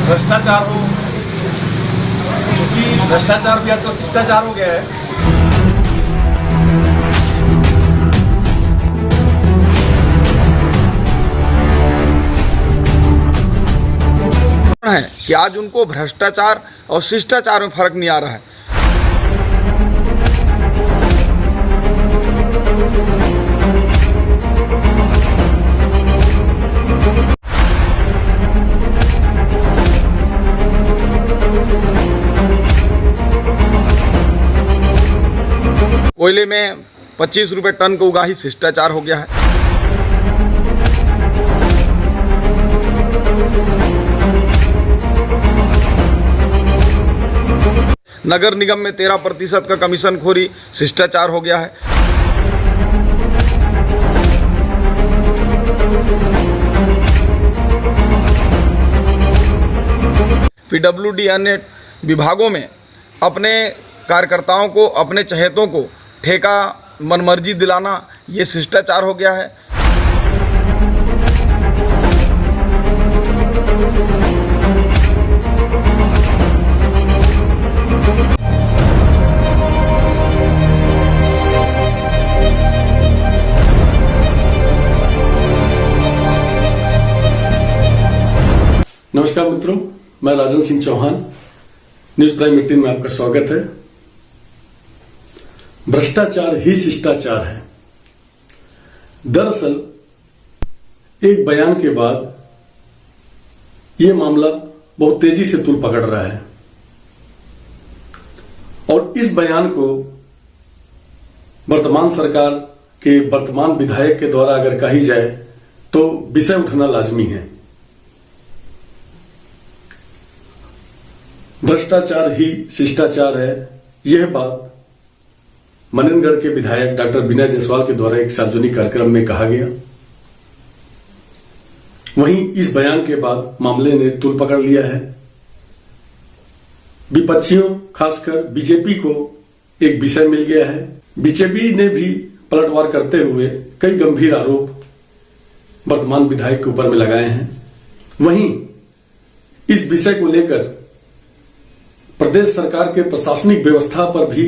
भ्रष्टाचार हो, क्योंकि भ्रष्टाचार भी आजकल शिष्टाचार हो गया है। है कि आज उनको भ्रष्टाचार और शिष्टाचार में फर्क नहीं आ रहा है। कोयले में 25 रुपए टन को उगाही शिष्टाचार हो गया है। नगर निगम में 13% का कमीशन खोरी शिष्टाचार हो गया है। पीडब्ल्यूडी अन्य विभागों में अपने कार्यकर्ताओं को, अपने चहेतों को ठेका मनमर्जी दिलाना, ये शिष्टाचार हो गया है। नमस्कार मित्रों, मैं राजन सिंह चौहान, न्यूज प्राइम 18 में आपका स्वागत है। भ्रष्टाचार ही शिष्टाचार है। दरअसल एक बयान के बाद यह मामला बहुत तेजी से तूल पकड़ रहा है और इस बयान को वर्तमान सरकार के वर्तमान विधायक के द्वारा अगर कही जाए तो विषय उठना लाजमी है। भ्रष्टाचार ही शिष्टाचार है, यह बात मनेंद्रगढ़ के विधायक डॉक्टर विनय जायसवाल के द्वारा एक सार्वजनिक कार्यक्रम में कहा गया। वहीं इस बयान के बाद मामले ने तूल पकड़ लिया है। विपक्षियों, खासकर बीजेपी को एक विषय मिल गया है। बीजेपी ने भी पलटवार करते हुए कई गंभीर आरोप वर्तमान विधायक के ऊपर में लगाए हैं। वहीं इस विषय को लेकर प्रदेश सरकार के प्रशासनिक व्यवस्था पर भी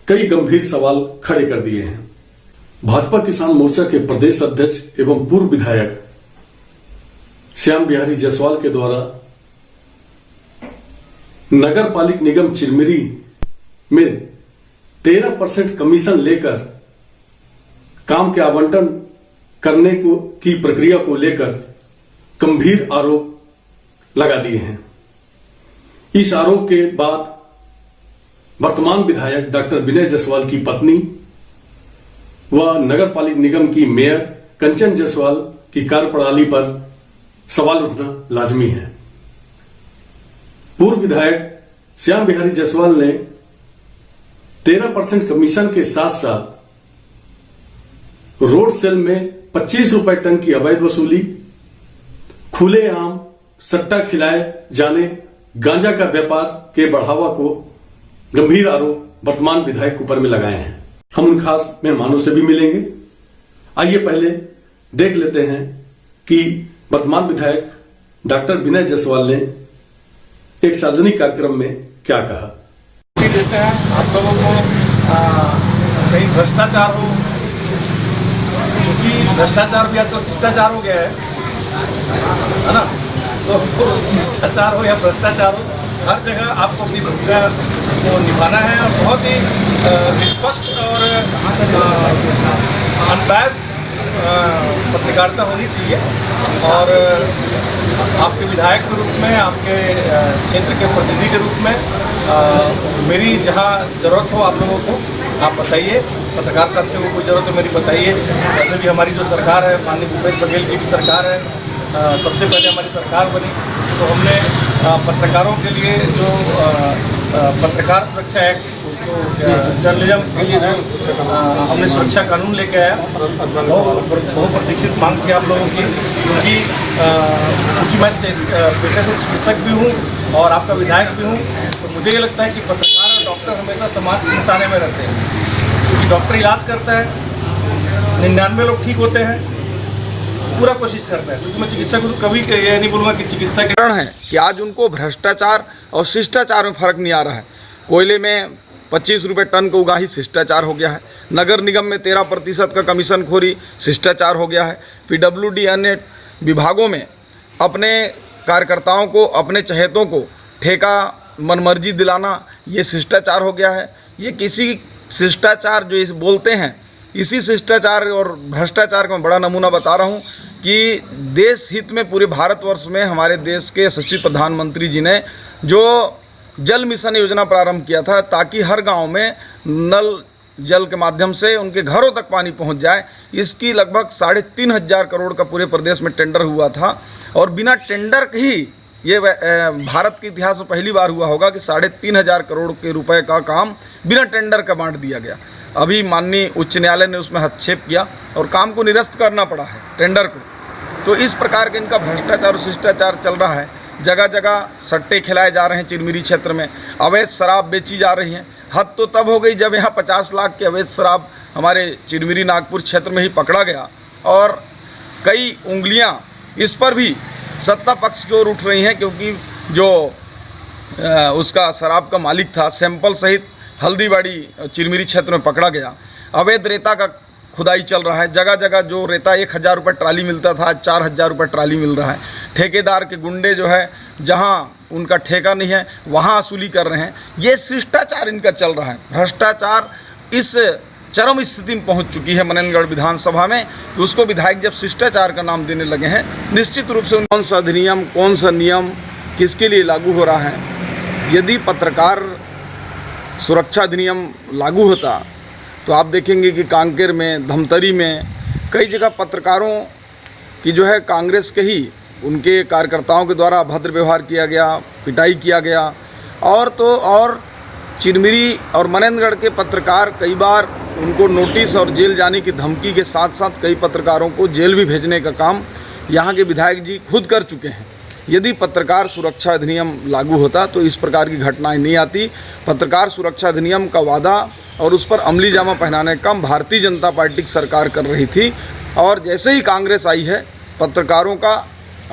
कई गंभीर सवाल खड़े कर दिए हैं। भाजपा किसान मोर्चा के प्रदेश अध्यक्ष एवं पूर्व विधायक श्याम बिहारी जायसवाल के द्वारा नगर पालिक निगम चिरमिरी में 13% कमीशन लेकर काम के आवंटन करने की प्रक्रिया को लेकर गंभीर आरोप लगा दिए हैं। इस आरोप के बाद वर्तमान विधायक डॉक्टर विनय जायसवाल की पत्नी व नगर पालिक निगम की मेयर कंचन जायसवाल की कार्यप्रणाली पर सवाल उठना लाजमी है। पूर्व विधायक श्याम बिहारी जायसवाल ने 13% कमीशन के साथ साथ रोड सेल में 25 रुपए टन की अवैध वसूली, खुलेआम सट्टा खिलाए जाने, गांजा का व्यापार के बढ़ावा को गंभीर आरोप वर्तमान विधायक के ऊपर में लगाए हैं। हम उन खास मेहमानों से भी मिलेंगे। आइए पहले देख लेते हैं कि वर्तमान विधायक डॉक्टर विनय जायसवाल ने एक सार्वजनिक कार्यक्रम में क्या कहा। देते हैं आप लोगों को कहीं भ्रष्टाचार हो, क्योंकि भ्रष्टाचार भी आजकल शिष्टाचार हो गया है ना। तो शिष्टाचार हो या भ्रष्टाचार हो, हर जगह आपको अपनी भूमिका को निभाना है और बहुत ही निष्पक्ष और अनबैस्ड पत्रकारिता होनी चाहिए। और आपके विधायक के रूप में, आपके क्षेत्र के प्रतिनिधि के रूप में मेरी जहां जरूरत हो आप लोगों को आप बताइए। पत्रकार साथियों को कोई जरूरत हो मेरी बताइए। वैसे भी हमारी जो सरकार है, माननीय भूपेश बघेल की भी सरकार है, सबसे पहले हमारी सरकार बनी तो हमने पत्रकारों के लिए जो पत्रकार सुरक्षा एक्ट, उसको जर्नलिज्म के लिए जो हमने सुरक्षा कानून लेके आया, बहुत प्रतीक्षित मांग थी आप लोगों की। क्योंकि मैं पेशे से चिकित्सक भी हूँ और आपका विधायक भी हूँ, तो मुझे ये लगता है कि पत्रकार और डॉक्टर हमेशा समाज के निशाने में रहते हैं। क्योंकि डॉक्टर इलाज करता है, 99 लोग ठीक होते हैं पूरा कोशिश करता है, क्योंकि मैं चिकित्सक हूँ तो कभी ये नहीं बोलूँगा कि चिकित्सा के कारण है कि आज उनको भ्रष्टाचार और शिष्टाचार में फर्क नहीं आ रहा है। कोयले में 25 रुपये टन का उगाही शिष्टाचार हो गया है, नगर निगम में 13% का कमीशनखोरी शिष्टाचार हो गया है, PWD अन्य विभागों में अपने कार्यकर्ताओं को, अपने चहेतों को ठेका मनमर्जी दिलाना, ये शिष्टाचार हो गया है। ये किसी शिष्टाचार जो इस बोलते हैं, इसी शिष्टाचार और भ्रष्टाचार का मैं बड़ा नमूना बता रहा हूँ कि देश हित में पूरे भारतवर्ष में हमारे देश के यशस्वी प्रधानमंत्री जी ने जो जल मिशन योजना प्रारंभ किया था, ताकि हर गांव में नल जल के माध्यम से उनके घरों तक पानी पहुंच जाए, इसकी लगभग 3,500 करोड़ का पूरे प्रदेश में टेंडर हुआ था। और बिना टेंडर के ही ये भारत के इतिहास में पहली बार हुआ होगा कि 3,500 करोड़ के रुपए का काम बिना टेंडर का बांट दिया गया। अभी माननीय उच्च न्यायालय ने उसमें हस्तक्षेप किया और काम को निरस्त करना पड़ा है, टेंडर को। तो इस प्रकार के इनका भ्रष्टाचार और शिष्टाचार चल रहा है। जगह जगह सट्टे खिलाए जा रहे हैं, चिरमिरी क्षेत्र में अवैध शराब बेची जा रही हैं। हद तो तब हो गई जब यहाँ 50 लाख की अवैध शराब हमारे चिरमिरी नागपुर क्षेत्र में ही पकड़ा गया, और कई उंगलियां इस पर भी सत्ता पक्ष की ओर उठ रही हैं, क्योंकि जो उसका शराब का मालिक था, सैंपल सहित हल्दीबाड़ी चिरमिरी क्षेत्र में पकड़ा गया। अवैध रेता का खुदाई चल रहा है, जगह जगह जो रेता 1,000 रुपये ट्राली मिलता था, आज 4,000 रुपये ट्राली मिल रहा है। ठेकेदार के गुंडे जो है, जहां उनका ठेका नहीं है वहां वसूली कर रहे हैं। ये शिष्टाचार इनका चल रहा है। भ्रष्टाचार इस चरम स्थिति में पहुंच चुकी है मनेंद्रगढ़ विधानसभा में कि उसको विधायक जब शिष्टाचार का नाम देने लगे हैं, निश्चित रूप से कौन सा अधिनियम, कौन सा नियम किसके लिए लागू हो रहा है। यदि पत्रकार सुरक्षा अधिनियम लागू होता तो आप देखेंगे कि कांकेर में, धमतरी में कई जगह पत्रकारों की जो है कांग्रेस के ही उनके कार्यकर्ताओं के द्वारा अभद्र व्यवहार किया गया, पिटाई किया गया। और तो और चिरमिरी और मनेंद्रगढ़ के पत्रकार कई बार उनको नोटिस और जेल जाने की धमकी के साथ साथ कई पत्रकारों को जेल भी भेजने का काम यहाँ के विधायक जी खुद कर चुके हैं। यदि पत्रकार सुरक्षा अधिनियम लागू होता तो इस प्रकार की घटनाएं नहीं आती। पत्रकार सुरक्षा अधिनियम का वादा और उस पर अमली जामा पहनाने का काम भारतीय जनता पार्टी की सरकार कर रही थी, और जैसे ही कांग्रेस आई है पत्रकारों का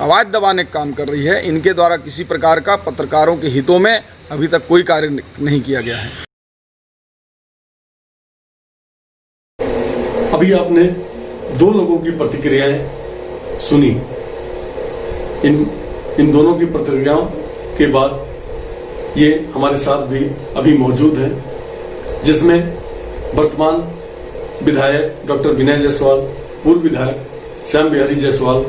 आवाज़ दबाने का काम कर रही है। इनके द्वारा किसी प्रकार का पत्रकारों के हितों में अभी तक कोई कार्य नहीं किया गया है। अभी आपने दो लोगों की प्रतिक्रियाएं सुनी। इन दोनों की प्रतिक्रियाओं के बाद ये हमारे साथ भी अभी मौजूद हैं, जिसमें वर्तमान विधायक डॉक्टर विनय जायसवाल, पूर्व विधायक श्याम बिहारी जायसवाल,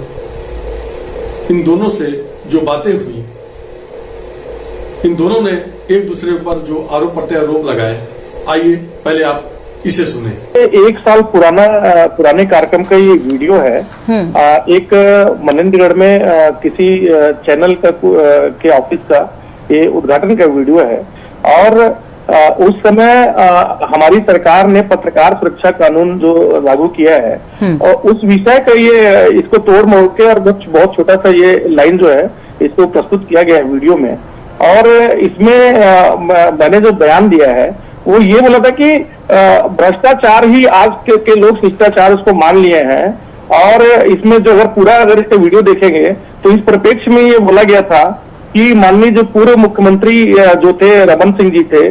इन दोनों से जो बातें हुई, इन दोनों ने एक दूसरे पर जो आरोप प्रत्यारोप लगाए, आइए पहले आप इसे सुने। 1 साल पुराने कार्यक्रम का ये वीडियो है। एक मनेंद्रगढ़ में किसी चैनल का के ऑफिस का ये उद्घाटन का वीडियो है, और उस समय हमारी सरकार ने पत्रकार सुरक्षा कानून जो लागू किया है, और उस विषय का ये इसको तोड़ मोड़ के और बहुत छोटा सा ये लाइन जो है इसको प्रस्तुत किया गया है वीडियो में। और इसमें मैंने जो बयान दिया है वो ये बोला था कि भ्रष्टाचार ही आज के लोग शिष्टाचार उसको मान लिए हैं। और इसमें जो अगर इसका वीडियो देखेंगे तो इस परिप्रेक्ष्य में ये बोला गया था कि माननीय जो पूर्व मुख्यमंत्री जो थे रमन सिंह जी थे,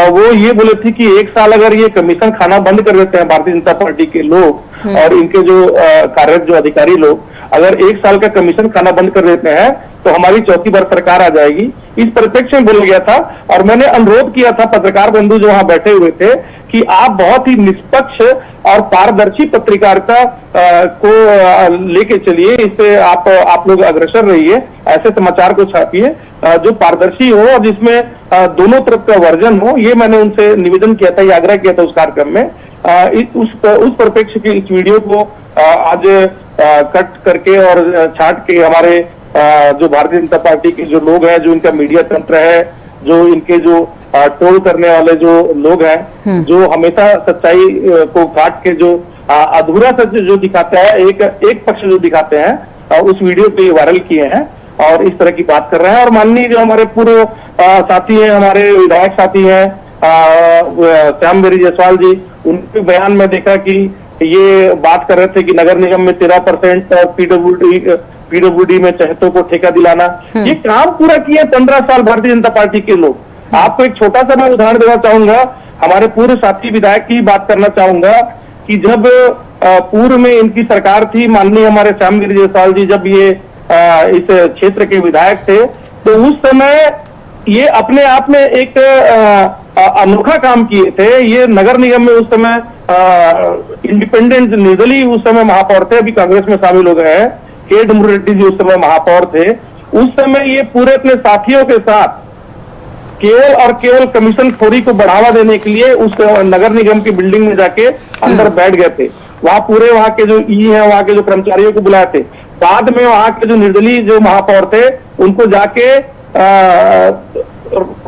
वो ये बोले थे कि 1 साल अगर ये कमीशन खाना बंद कर देते हैं भारतीय जनता पार्टी के लोग और इनके जो कार्यरत जो अधिकारी लोग, अगर 1 साल का कमीशन खाना बंद कर देते हैं तो हमारी चौथी बार सरकार आ जाएगी। इस परिप्रेक्ष्य में बोला गया था। और मैंने अनुरोध किया था पत्रकार बंधु जो वहां बैठे हुए थे कि आप बहुत ही निष्पक्ष और पारदर्शी पत्रकारिता को लेके चलिए, इससे आप लोग अग्रसर रहिए, ऐसे समाचार को छापिए जो पारदर्शी हो और जिसमें दोनों तरफ का वर्जन हो। ये मैंने उनसे निवेदन किया था, ये आग्रह किया था उस कार्यक्रम में। उस परिप्रेक्ष्य की इस वीडियो को आज कट करके और छांट के हमारे जो भारतीय जनता पार्टी के जो लोग हैं, जो इनका मीडिया तंत्र है, जो इनके जो ट्रोल करने वाले जो लोग हैं, जो हमेशा सच्चाई को काट के जो अधूरा सच जो दिखाते हैं, एक पक्ष जो दिखाते हैं, उस वीडियो पे वायरल किए हैं और इस तरह की बात कर रहे हैं। और माननीय जो हमारे पूर्व साथी हैं, हमारे विधायक साथी हैं श्याम बिहारी जायसवाल जी, उनके बयान में देखा कि ये बात कर रहे थे कि नगर निगम में 13% और पीडब्ल्यूडी में चहेतों को ठेका दिलाना, ये काम पूरा किए 15 साल भारतीय जनता पार्टी के लोग। आपको एक छोटा सा मैं उदाहरण देना चाहूंगा, हमारे पूर्व साथी विधायक की बात करना चाहूंगा कि जब पूर्व में इनकी सरकार थी, माननीय हमारे श्यामगिरी जायसवाल जी जब ये इस क्षेत्र के विधायक थे, तो उस समय ये अपने आप में एक अनोखा काम किए थे। ये नगर निगम में उस समय इंडिपेंडेंट निर्दलीय उस समय महापौर थे, अभी कांग्रेस में शामिल हो गए हैं, के डमरू रेड्डी जी उस समय महापौर थे। उस समय ये पूरे अपने साथियों के साथ केवल और केवल कमीशन खोरी को बढ़ावा देने के लिए उस नगर निगम की बिल्डिंग में जाके अंदर बैठ गए थे। वहां पूरे वहां के जो ई हैं, वहां के जो कर्मचारियों को बुलाए थे। बाद में वहां के जो निर्दलीय जो महापौर थे उनको जाके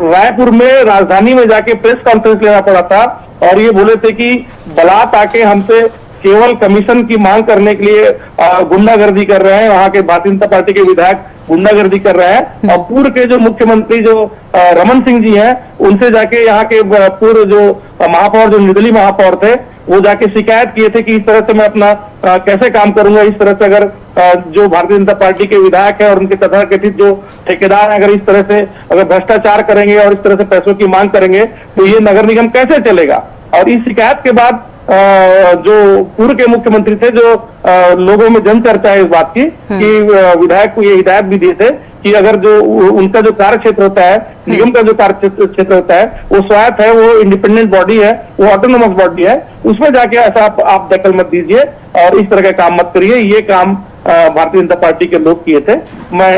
रायपुर में राजधानी में जाके प्रेस कॉन्फ्रेंस लेना पड़ा था और ये बोले थे कि बलात् आके हमसे केवल कमीशन की मांग करने के लिए गुंडागर्दी कर रहे हैं, वहां के भारतीय जनता पार्टी के विधायक गुंडागर्दी कर रहे हैं। और पूर्व के जो मुख्यमंत्री जो रमन सिंह जी हैं, उनसे जाके यहाँ के पूर्व जो महापौर जो निर्दलीय महापौर थे, वो जाके शिकायत किए थे कि इस तरह से मैं अपना कैसे काम करूंगा, इस तरह से अगर जो भारतीय जनता पार्टी के विधायक है और उनके तथाकथित जो ठेकेदार हैं, अगर इस तरह से अगर भ्रष्टाचार करेंगे और इस तरह से पैसों की मांग करेंगे तो ये नगर निगम कैसे चलेगा। और इस शिकायत के बाद जो पूर्व के मुख्यमंत्री थे, जो लोगों में जन चर्चा है इस बात की कि विधायक को ये हिदायत भी दिए थे कि अगर जो उनका जो कार्य क्षेत्र होता है, निगम का जो कार्य क्षेत्र होता है, वो स्वायत्त है, वो इंडिपेंडेंट बॉडी है, वो ऑटोनोमस बॉडी है, उसमें जाके ऐसा आप दखल मत दीजिए और इस तरह का काम मत करिए। ये काम भारतीय जनता पार्टी के लोग किए थे, मैं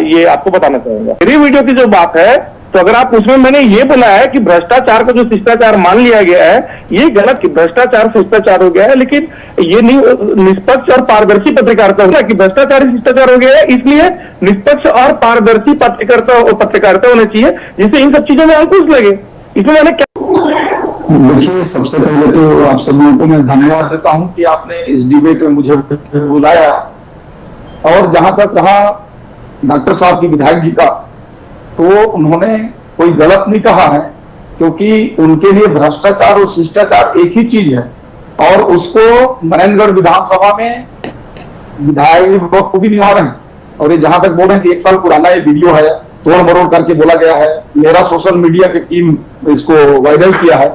ये आपको बताना चाहूंगा। मेरी वीडियो की जो बात है, तो अगर आप उसमें मैंने ये बोला है कि भ्रष्टाचार को जो शिष्टाचार मान लिया गया है, ये गलत कि भ्रष्टाचार शिष्टाचार हो गया है, लेकिन ये निष्पक्ष और पारदर्शी पत्रकारिता होना कि भ्रष्टाचार शिष्टाचार हो गया है, इसलिए निष्पक्ष और पारदर्शी पत्रकारिता होनी चाहिए जिससे इन सब चीजों में अंकुश लगे। इसमें मैंने देखिए, सबसे पहले तो आप सब लोगों को मैं धन्यवाद देता हूं कि आपने इस डिबेट में मुझे बुलाया। और जहां तक रहा डॉक्टर साहब की विधायक जी का, तो उन्होंने कोई गलत नहीं कहा है, क्योंकि उनके लिए भ्रष्टाचार और शिष्टाचार एक ही चीज है। और उसको मनेंद्रगढ़ विधानसभा में विधायक को भी निभा रहे हैं। और ये जहां तक बोल रहे हैं कि 1 साल पुराना ये वीडियो है, तोड़ मरोड़ करके बोला गया है, मेरा सोशल मीडिया की टीम इसको वायरल किया है,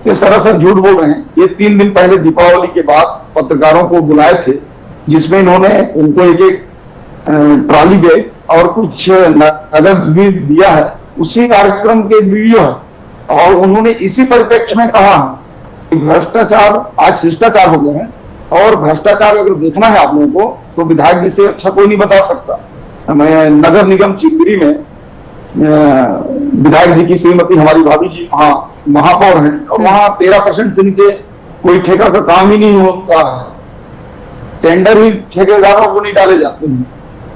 ये सरासर झूठ बोल रहे हैं। ये 3 दिन पहले दीपावली के बाद पत्रकारों को बुलाए थे, जिसमें इन्होंने उनको एक ट्रॉली बैग और कुछ नगद भी दिया है। उसी कार्यक्रम के वीडियो है और उन्होंने इसी परिप्रेक्ष्य में कहा कि भ्रष्टाचार आज शिष्टाचार हो गए हैं। और भ्रष्टाचार अगर देखना है आप लोगों को, तो विधायक जी से अच्छा कोई नहीं बता सकता। मैं नगर निगम चिंबरी में विधायक जी की श्रीमती हमारी भाभी जी वहां महापौर हैं, और वहां 13% से नीचे कोई ठेका का काम ही नहीं होता है। टेंडर ही ठेकेदारों को नहीं डाले जाते हैं,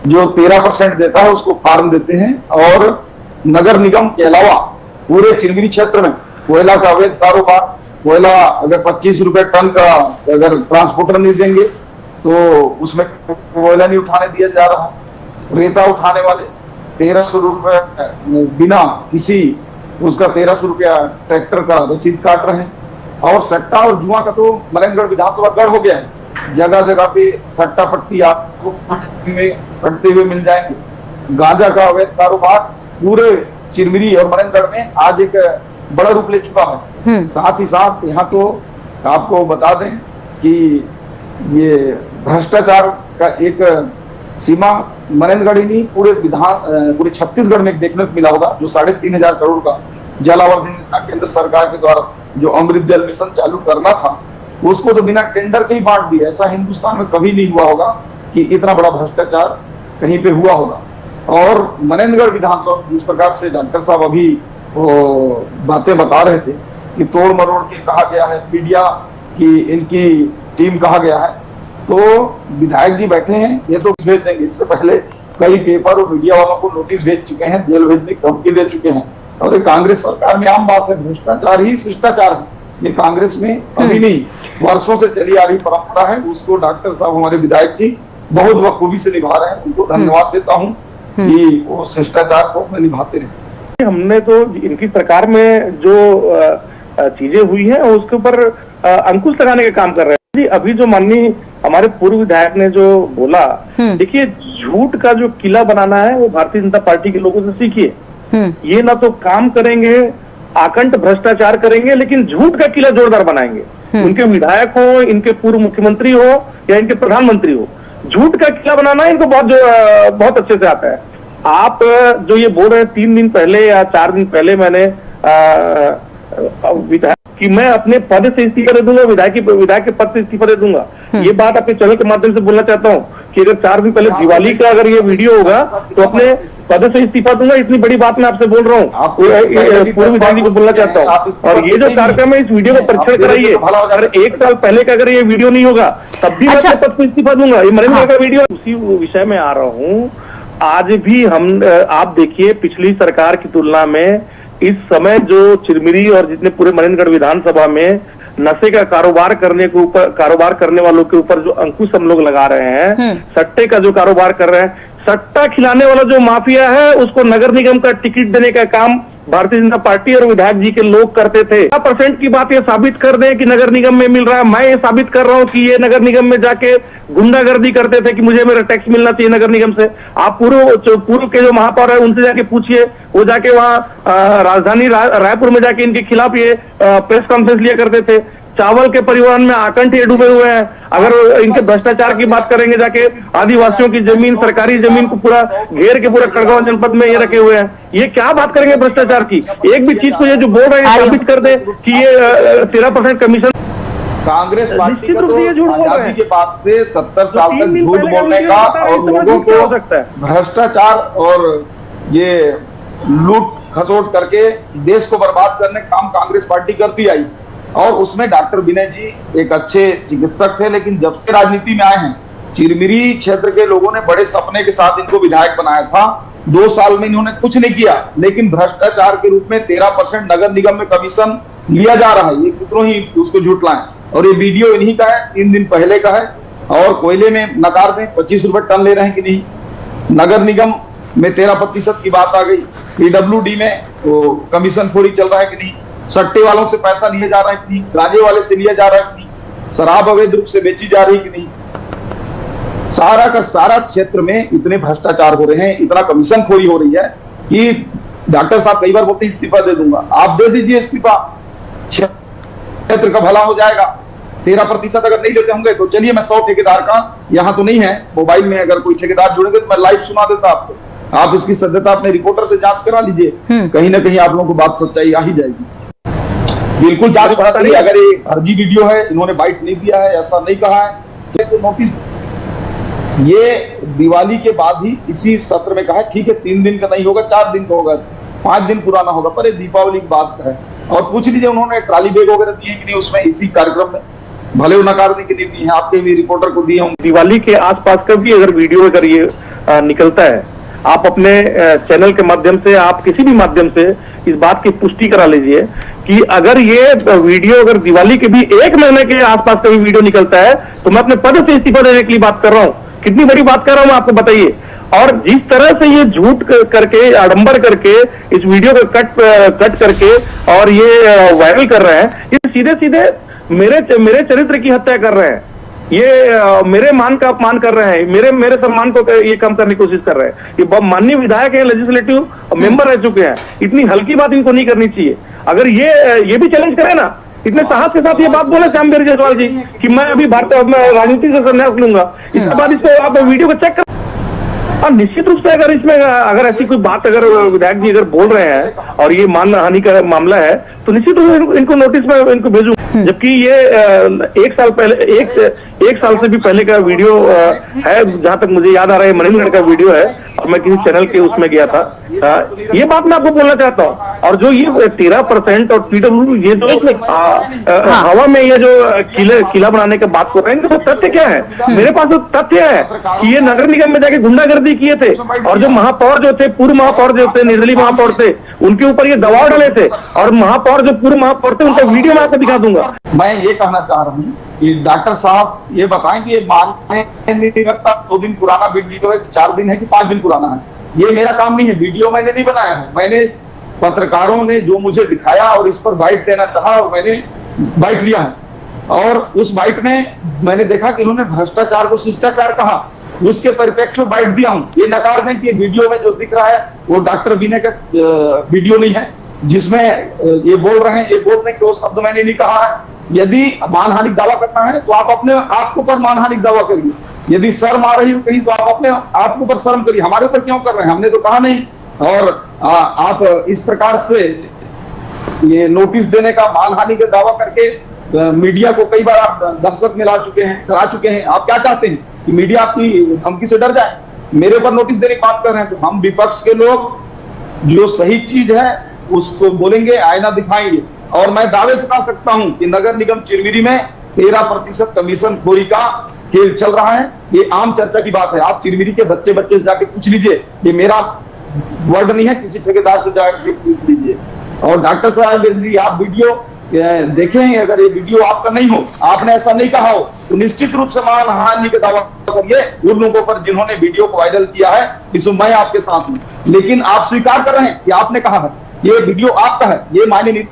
जो 13% देता है उसको फार्म देते हैं। और नगर निगम के अलावा पूरे चिंबरी क्षेत्र में कोयला का अवैध कारोबार, कोयला अगर 25 रुपए टन का अगर ट्रांसपोर्टर नहीं देंगे तो उसमें कोयला नहीं उठाने दिया जा रहा है। रेता उठाने वाले 1300 रुपए बिना किसी उसका 1300 रुपया ट्रैक्टर का रसीद काट रहे हैं। और सट्टा और जुआ का तो मनेंद्रगढ़ विधानसभा गढ़ हो गया है। जगह जगह पे सट्टा पट्टी आपको पड़ते हुए मिल जाएंगे। गांजा का अवैध कारोबार पूरे चिरमिरी और मनेंद्रगढ़ में आज एक बड़ा रूप ले चुका है। साथ ही साथ यहाँ तो आपको बता दें कि ये भ्रष्टाचार का एक सीमा मनेंद्रगढ़ ही नहीं पूरे छत्तीसगढ़ में देखने को मिला होगा। जो 3,500 करोड़ का जलावर्धन योजना केंद्र सरकार के द्वारा जो अमृत जल मिशन चालू करना था, उसको तो बिना टेंडर के ही बांट दिया। ऐसा हिंदुस्तान में कभी नहीं हुआ होगा कि इतना बड़ा भ्रष्टाचार कहीं पे हुआ होगा। और मनेंद्रगढ़ विधानसभा जिस प्रकार से डॉक्टर साहब अभी वो बातें बता रहे थे कि तोड़ मरोड़ के कहा गया है, मीडिया की इनकी टीम कहा गया है, तो विधायक जी बैठे हैं, ये तो भेज देंगे। इससे पहले कई पेपर और मीडिया वालों को नोटिस भेज चुके हैं, जेल भेजने की धमकी दे चुके हैं। और ये कांग्रेस सरकार में आम बात है, भ्रष्टाचार ही शिष्टाचार है। ये कांग्रेस में अभी नहीं, वर्षों से चली आ रही परंपरा है। उसको डॉक्टर साहब हमारे विधायक जी बहुत बखूबी से निभा रहे हैं। उनको धन्यवाद देता हूँ कि वो शिष्टाचार को निभाते रहे। हमने तो इनकी सरकार में जो चीजें हुई हैं उसके ऊपर अंकुश लगाने का काम कर रहे हैं। जी अभी जो माननीय हमारे पूर्व विधायक ने जो बोला, देखिए झूठ का जो किला बनाना है वो भारतीय जनता पार्टी के लोगों से सीखिए। ये ना तो काम करेंगे, आकंठ भ्रष्टाचार करेंगे, लेकिन झूठ का किला जोरदार बनाएंगे। उनके विधायक हो, इनके पूर्व मुख्यमंत्री हो या इनके प्रधानमंत्री हो, झूठ का किला बनाना इनको बहुत अच्छे से आता है। आप जो ये बोल रहे हैं 3 दिन पहले या 4 दिन पहले मैंने विधायक कि मैं अपने पद से इस्तीफा दे दूंगा, विधायक के पद से इस्तीफा दे दूंगा, ये बात आपके चैनल के माध्यम से बोलना चाहता हूँ कि अगर 4 दिन पहले दिवाली का अगर ये वीडियो होगा तो अपने पद से इस्तीफा दूंगा। इतनी बड़ी बात मैं आपसे बोल रहा हूँ, पूर्व विधायक जी को बोलना चाहता हूँ। और ये जो कार्यक्रम है इस वीडियो को परीक्षण कराइए, अगर 1 साल पहले का अगर ये वीडियो नहीं होगा तब भी मैं अपने पद से इस्तीफा दूंगा। ये मरेंद्र का वीडियो, उसी विषय में आ रहा हूँ। आज भी आप देखिए पिछली सरकार की तुलना में इस समय जो चिरमिरी और जितने पूरे मनेन्द्रगढ़ विधानसभा में नशे का कारोबार करने वालों के ऊपर जो अंकुश हम लोग लगा रहे हैं, सट्टे का जो कारोबार कर रहे हैं, सट्टा खिलाने वाला जो माफिया है उसको नगर निगम का टिकट देने का काम भारतीय जनता पार्टी और विधायक जी के लोग करते थे। 50% की बात ये साबित कर दें कि नगर निगम में मिल रहा है। मैं ये साबित कर रहा हूँ कि ये नगर निगम में जाके गुंडागर्दी करते थे कि मुझे मेरा टैक्स मिलना चाहिए नगर निगम से। आप पूर्व के जो महापौर है उनसे जाके पूछिए, वो जाके वहाँ राजधानी रायपुर में जाके इनके खिलाफ ये प्रेस कॉन्फ्रेंस लिया करते थे। चावल के परिवहन में आकंठ ये डूबे हुए हैं। अगर इनके भ्रष्टाचार की बात करेंगे, जाके आदिवासियों की जमीन, सरकारी जमीन को पूरा घेर के पूरा खड़गवां जनपद में ये रखे हुए हैं। ये क्या बात करेंगे भ्रष्टाचार की? एक भी चीज को ये जो बोल रहे हैं साबित कर दे कि ये 13% कमीशन। कांग्रेस पार्टी का तो आजादी के बाद से 70 साल तक झूठ बोलने का और लोगों को भ्रष्टाचार और ये लूट खसोट करके देश को बर्बाद करने का काम कांग्रेस पार्टी करती आई। और उसमें डॉक्टर विनय जी एक अच्छे चिकित्सक थे, लेकिन जब से राजनीति में आए हैं, चिरमिरी क्षेत्र के लोगों ने बड़े सपने के साथ इनको विधायक बनाया था। 2 साल में इन्होंने कुछ नहीं किया, लेकिन भ्रष्टाचार के रूप में 13% नगर निगम में कमीशन लिया जा रहा है। ये कितनों ही उसको झुटलाएं। और ये वीडियो इन्हीं का है, 3 दिन पहले का है। और कोयले में नकार दें 25 रुपए टन ले रहे हैं कि नहीं, नगर निगम में 13% की बात आ गई, पीडब्ल्यूडी में वो कमीशन खोरी चल रहा है कि नहीं, सट्टे वालों से पैसा लिया जा रहा है कि नहीं, गांजे वाले से लिया जा रहा है कि नहीं, शराब अवैध रूप से बेची जा रही है कि नहीं। सारा का सारा क्षेत्र में इतने भ्रष्टाचार हो रहे हैं, इतना कमीशन खोरी हो रही है कि डॉक्टर साहब कई बार बोलते हैं इस्तीफा दे दूंगा। आप दे दीजिए इस्तीफा, क्षेत्र का भला हो जाएगा। 13% अगर नहीं देते होंगे तो चलिए, मैं 100 ठेकेदार का, यहाँ तो नहीं है, मोबाइल में अगर कोई ठेकेदार जुड़ेंगे तो मैं लाइव सुना देता आपको। आप इसकी सत्यता अपने रिपोर्टर से जांच करा लीजिए, कहीं ना कहीं आप लोगों को बात सच्चाई आ ही जाएगी। बिल्कुल जांच पता चली, अगर ये फर्जी वीडियो है, इन्होंने बाइट नहीं दिया है, ऐसा नहीं कहा है, तो नोटिस। ये दिवाली के बाद ही इसी सत्र में कहा है, ठीक है 3 दिन का नहीं होगा, 4 दिन का होगा, 5 दिन पुराना होगा, पर ये दीपावली की बात है। और पूछ लीजिए उन्होंने ट्रॉली बैग वगैरह दिए कि नहीं उसमें, इसी कार्यक्रम में, भले वो नकारने के लिए दिए हैं, आपके भी रिपोर्टर को दिए होंगे। दिवाली के आसपास का भी अगर वीडियो अगर ये निकलता है, आप अपने चैनल के माध्यम से, आप किसी भी माध्यम से इस बात की पुष्टि करा लीजिए कि अगर ये वीडियो अगर दिवाली के भी 1 महीने के आसपास का भी वीडियो निकलता है तो मैं अपने पद से इस्तीफा देने के लिए बात कर रहा हूँ। कितनी बड़ी बात कर रहा हूँ आपको बताइए। और जिस तरह से ये झूठ करके, आडंबर करके, इस वीडियो को कट करके और ये वायरल कर रहे हैं, ये सीधे सीधे मेरे चरित्र की हत्या कर रहे हैं। ये मेरे मान का अपमान कर रहे हैं, मेरे सम्मान को ये कम करने की कोशिश कर रहे हैं। ये माननीय विधायक है, लेजिस्लेटिव मेंबर रह चुके हैं, इतनी हल्की बात इनको नहीं करनी चाहिए। अगर ये भी चैलेंज करे ना, इतने साहस के साथ ये बात बोले श्यामवीर जायसवाल जी कि मैं अभी राजनीति से संन्यास लूंगा, इसके बाद इसको आप वीडियो को चेक कर। और निश्चित रूप से अगर इसमें अगर ऐसी कोई बात अगर विधायक जी अगर बोल रहे हैं और ये मानहानि का मामला है तो निश्चित रूप से इनको नोटिस में इनको भेजूं। जबकि ये 1 साल पहले, एक साल से भी पहले का वीडियो है, जहां तक मुझे याद आ रहा है मनेन्द्रगढ़ का वीडियो है, और मैं किसी चैनल के उसमें गया था। ये बात मैं आपको बोलना चाहता हूँ। और जो ये 13% और पीडब्ल्यू, ये जो हवा में ये जो किला बनाने का बात कर रहे हैं, तो तथ्य क्या है? मेरे पास तो तथ्य है कि ये नगर निगम में जाके गुंडागर्दी किए थे और जो महापौर जो थे, पूर्व महापौर जो थे, निर्दलीय महापौर थे, उनके ऊपर ये दबाव डाले थे। और महापौर जो पूर्व महापौर थे उनका वीडियो मैं आपको दिखा दूंगा। मैं ये कहना चाह रहा हूँ कि डॉक्टर साहब ये बताएं कि ये मानने नहीं रखता 2 दिन पुराना वीडियो है, 4 दिन है कि 5 दिन पुराना है। ये मेरा काम नहीं है, वीडियो मैंने नहीं बनाया है। मैंने पत्रकारों ने जो मुझे दिखाया और इस पर बाइट देना चाहा और मैंने बाइट लिया है। और उस बाइट में मैंने देखा कि उन्होंने भ्रष्टाचार को शिष्टाचार कहा, उसके परिप्रेक्ष्य में बाइट दिया हूं। ये नकार दें कि ये वीडियो में जो दिख रहा है वो डॉक्टर विनय का वीडियो नहीं है, जिसमें ये बोल रहे हैं, ये बोल रहे हैं कि वो शब्द मैंने नहीं कहा है। यदि मानहानिक दावा करना है तो आप अपने आप के ऊपर मानहानिक दावा करिए, यदि शर्म आ रही हो कहीं तो आप अपने आप के ऊपर शर्म करिए, हमारे ऊपर क्यों कर रहे हैं, हमने तो कहा नहीं। और आप इस प्रकार से ये नोटिस देने का मानहानि का दावा करके मीडिया को कई बार आप दहशत में ला चुके हैं, करा चुके हैं। आप क्या चाहते हैं कि मीडिया आपकी धमकी से डर जाए? मेरे ऊपर नोटिस देने की बात कर रहे हैं तो हम विपक्ष के लोग जो सही चीज है उसको बोलेंगे, आईना दिखाएंगे। और मैं दावे से कह सकता हूं कि नगर निगम चिरमिरी में 13% कमीशन खोरी का खेल चल रहा है। ये आम चर्चा की बात है, आप चिरमिरी के बच्चे से जाके पूछ लीजिए, ये मेरा वर्ड नहीं है, किसी ठेकेदार से जाकर पूछ लीजिए। और डॉक्टर साहब यदि आप वीडियो देखें, अगर ये वीडियो आपका नहीं हो, आपने ऐसा नहीं कहा हो, तो निश्चित रूप से मानहानि का दावा करिए उन लोगों पर जिन्होंने वीडियो को वायरल किया है, इसमें मैं आपके साथ हूं। लेकिन आप स्वीकार कर रहे हैं कि आपने कहा है, ये वीडियो आपका है, ये मायने नहीं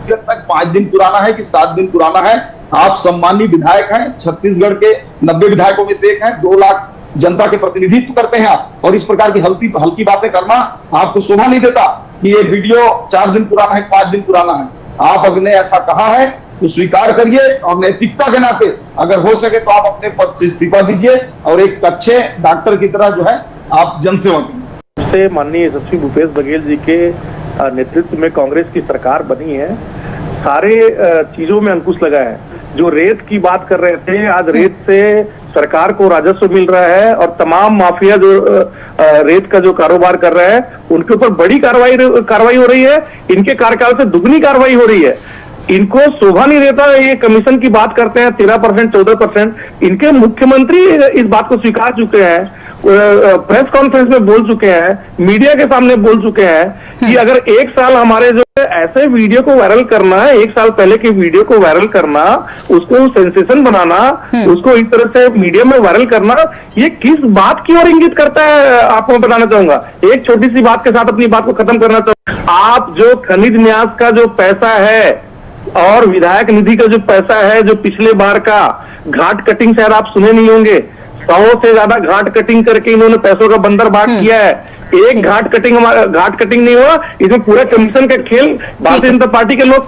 तक 5 दिन पुराना है कि 7 दिन पुराना है। आप सम्मानीय विधायक हैं, छत्तीसगढ़ के 90 विधायकों में से एक हैं, 2 लाख जनता के प्रतिनिधित्व करते हैं आप, और इस प्रकार की हल्की बातें करना आपको शोभा नहीं देता कि ये वीडियो 4 दिन पुराना है, 5 दिन पुराना है। आप अगर ने ऐसा कहा है तो स्वीकार करिए, और नैतिकता के नाते अगर हो सके तो आप अपने पद से इस्तीफा दीजिए और एक अच्छे डॉक्टर की तरह जो है आप जनसेवा कीजिए। से माननीय यशस्वी भूपेश बघेल जी के नेतृत्व में कांग्रेस की सरकार बनी है, सारे चीजों में अंकुश लगा है। जो रेत की बात कर रहे थे, आज रेत से सरकार को राजस्व मिल रहा है, और तमाम माफिया जो रेत का जो कारोबार कर रहे हैं उनके ऊपर बड़ी कार्रवाई हो रही है। इनके कार्यकाल से दुगनी कार्रवाई हो रही है। इनको शोभा नहीं देता, ये कमीशन की बात करते हैं 13%, 14%। इनके मुख्यमंत्री इस बात को स्वीकार चुके हैं, प्रेस कॉन्फ्रेंस में बोल चुके हैं, मीडिया के सामने बोल चुके हैं कि अगर 1 साल हमारे जो ऐसे वीडियो को वायरल करना है, 1 साल पहले की वीडियो को वायरल करना, उसको सेंसेशन बनाना, उसको इस तरह से मीडिया में वायरल करना, ये किस बात की ओर इंगित करता है आपको बताना चाहूंगा। एक छोटी सी बात के साथ अपनी बात को खत्म करना चाहूंगा। आप जो खनिज न्यास का जो पैसा है और विधायक निधि का जो पैसा है, जो पिछले बार का घाट कटिंग शायद आप सुने नहीं होंगे, 100 से ज्यादा घाट कटिंग करके इन्होंने पैसों का बंदर बांट किया है। एक घाट कटिंग नहीं हुआ, इसमें पूरा कमीशन का खेल भारतीय जनता पार्टी के लोग